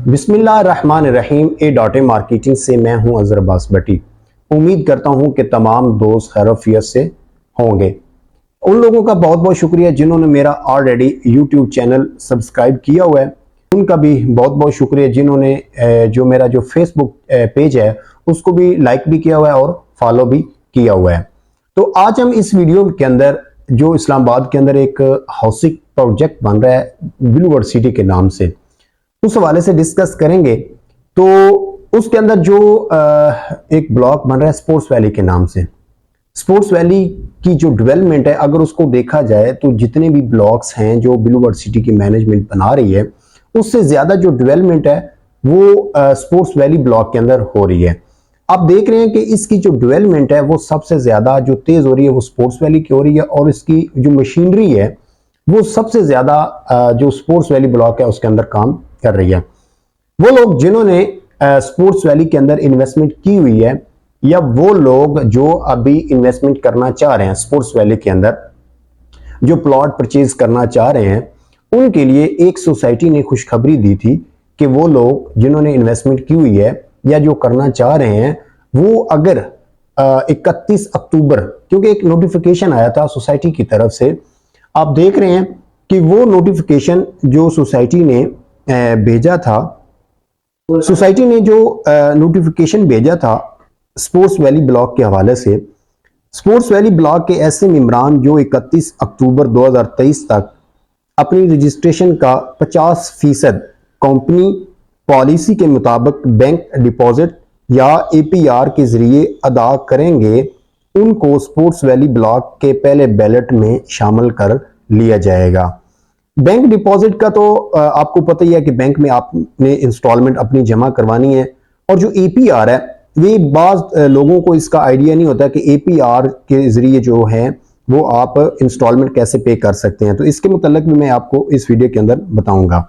बिस्मिल्लाहिर्रहमानिर्रहीम। ए मार्केटिंग से मैं हूं अजहर अब्बास भट्टी। उम्मीद करता हूं कि तमाम दोस्त खैरियत से होंगे। उन लोगों का बहुत बहुत शुक्रिया जिन्होंने मेरा ऑलरेडी यूट्यूब चैनल सब्सक्राइब किया हुआ है, उनका भी बहुत बहुत शुक्रिया जिन्होंने जो मेरा जो फेसबुक पेज है उसको भी लाइक भी किया हुआ है और फॉलो भी किया हुआ है। तो आज हम इस वीडियो के अंदर जो इस्लामाबाद के अंदर एक हाउसिंग प्रोजेक्ट बन रहा है ब्लूवर्ड सिटी के नाम से, उस हवाले से डिस्कस करेंगे। तो उसके अंदर जो एक ब्लॉक बन रहा है स्पोर्ट्स वैली के नाम से, स्पोर्ट्स वैली की जो डेवलपमेंट है अगर उसको देखा जाए तो जितने भी ब्लॉक्स हैं जो ब्लूवर्ड सिटी की मैनेजमेंट बना रही है उससे ज्यादा जो डेवलपमेंट है वो स्पोर्ट्स वैली ब्लॉक के अंदर हो रही है। आप देख रहे हैं कि इसकी जो डेवलपमेंट है वो सबसे ज्यादा जो तेज हो रही है वो स्पोर्ट्स वैली की हो रही है, और इसकी जो मशीनरी है वो सबसे ज्यादा जो स्पोर्ट्स वैली ब्लॉक है उसके अंदर काम कर रही है। वो लोग जिन्होंने स्पोर्ट्स वैली के अंदर इन्वेस्टमेंट की हुई है या वो लोग जो अभी इन्वेस्टमेंट करना चाह रहे हैं स्पोर्ट्स वैली के अंदर, जो प्लॉट परचेज करना चाह रहे हैं, उनके लिए एक सोसाइटी ने खुशखबरी दी थी कि वो लोग जिन्होंने इन्वेस्टमेंट की हुई है या जो करना चाह रहे हैं वो अगर 31 अक्टूबर, क्योंकि एक नोटिफिकेशन आया था सोसाइटी की तरफ से, आप देख रहे हैं कि वो नोटिफिकेशन जो सोसाइटी ने भेजा था, सोसाइटी ने जो नोटिफिकेशन भेजा था स्पोर्ट्स वैली ब्लॉक के हवाले से, स्पोर्ट्स वैली ब्लॉक के ऐसे मेंबरान जो 31 अक्टूबर 2023 तक अपनी रजिस्ट्रेशन का 50% कंपनी पॉलिसी के मुताबिक बैंक डिपॉजिट या एपीआर के जरिए अदा करेंगे, उनको स्पोर्ट्स वैली ब्लॉक के पहले बैलेट में शामिल कर लिया जाएगा। बैंक डिपॉजिट का तो आपको पता ही है कि बैंक में आपने इंस्टॉलमेंट अपनी जमा करवानी है, और जो एपीआर है वे बाज लोगों को इसका आइडिया नहीं होता कि एपीआर के जरिए जो है वो आप इंस्टॉलमेंट कैसे पे कर सकते हैं। तो इसके मुताल्लिक भी मैं आपको इस वीडियो के अंदर बताऊंगा।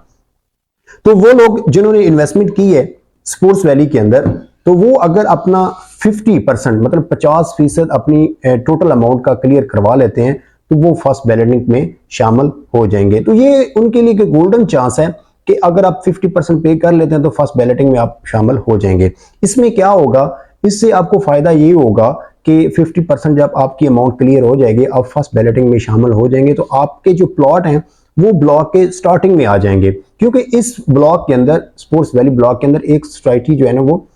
तो वो लोग जिन्होंने इन्वेस्टमेंट की है स्पोर्ट्स वैली के अंदर, तो वो अगर अपना 50% मतलब 50% अपनी टोटल अमाउंट का क्लियर करवा लेते हैं तो वो फर्स्ट बैलेटिंग में शामिल हो जाएंगे। तो ये उनके लिए एक गोल्डन चांस है कि अगर आप 50% पे कर लेते हैं तो फर्स्ट बैलेटिंग में आप शामिल हो जाएंगे। इसमें क्या होगा, इससे आपको फायदा ये होगा कि 50% जब आपकी अमाउंट क्लियर हो जाएगी, आप फर्स्ट बैलेटिंग में शामिल हो जाएंगे, तो आपके जो प्लॉट हैं वो ब्लॉक के स्टार्टिंग में आ जाएंगे। क्योंकि इस ब्लॉक के अंदर स्पोर्ट्स वैली ब्लॉक के अंदर एक सोसाइटी जो है ना वो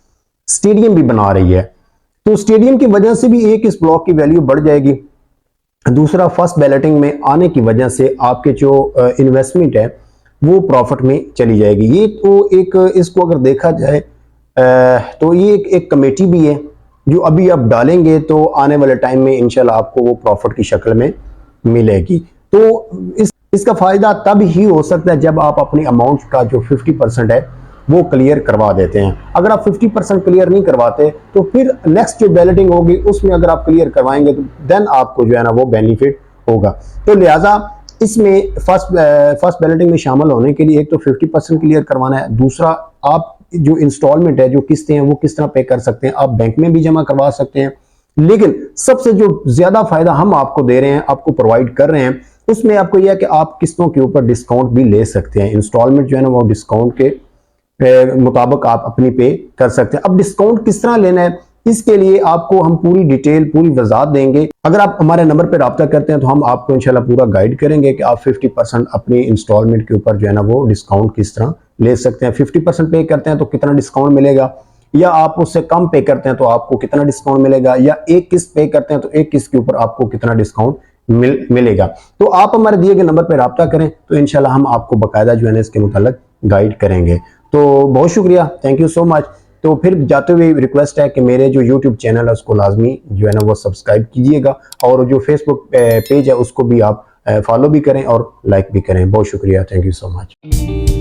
स्टेडियम भी बना रही है, तो स्टेडियम की वजह से भी एक इस ब्लॉक की वैल्यू बढ़ जाएगी। दूसरा, फर्स्ट बैलेटिंग में आने की वजह से आपके जो इन्वेस्टमेंट है वो प्रॉफिट में चली जाएगी। ये तो एक इसको अगर देखा जाए तो ये एक कमेटी भी है जो अभी आप डालेंगे तो आने वाले टाइम में इंशाल्लाह आपको वो प्रॉफिट की शक्ल में मिलेगी। तो इसका फायदा तब ही हो सकता है जब आप अपनी अमाउंट का जो 50% है वो क्लियर करवा देते हैं। अगर आप 50% क्लियर नहीं करवाते तो फिर नेक्स्ट जो बैलेटिंग होगी उसमें अगर आप क्लियर करवाएंगे तो देन आपको जो है ना वो बेनिफिट होगा। तो लिहाजा इसमें फर्स्ट बैलेटिंग में शामिल होने के लिए एक तो 50% क्लियर करवाना है, दूसरा आप जो इंस्टॉलमेंट है जो किस्तें हैं वो किस तरह पे कर सकते हैं, आप बैंक में भी जमा करवा सकते हैं। लेकिन सबसे जो ज्यादा फायदा हम आपको दे रहे हैं, आपको प्रोवाइड कर रहे हैं, उसमें आपको यह है कि आप किस्तों के ऊपर डिस्काउंट भी ले सकते हैं। इंस्टॉलमेंट जो है ना वो डिस्काउंट के मुताबिक आप अपनी पे कर सकते हैं। अब डिस्काउंट किस तरह लेना है इसके लिए आपको हम पूरी डिटेल पूरी वजाहत देंगे। अगर आप हमारे नंबर पर रब्ता करते हैं तो हम आपको इंशाल्लाह पूरा गाइड करेंगे कि आप 50% अपनी इंस्टॉलमेंट के ऊपर जो है ना वो डिस्काउंट किस तरह ले सकते हैं। 50% पे करते हैं तो कितना डिस्काउंट मिलेगा, या आप उससे कम पे करते हैं तो आपको कितना डिस्काउंट मिलेगा, या एक किस्त पे करते हैं तो एक किस्त के ऊपर आपको कितना डिस्काउंट मिलेगा। तो आप हमारे दिए गए नंबर पर रब्ता करें तो इंशाल्लाह हम आपको बाकायदा जो है ना इसके मुताल्लिक गाइड करेंगे। तो बहुत शुक्रिया, थैंक यू सो मच। तो फिर जाते हुए रिक्वेस्ट है कि मेरे जो यूट्यूब चैनल है उसको लाजमी जो है ना वो सब्सक्राइब कीजिएगा, और जो फेसबुक पेज है उसको भी आप फॉलो भी करें और लाइक भी करें। बहुत शुक्रिया, थैंक यू सो मच।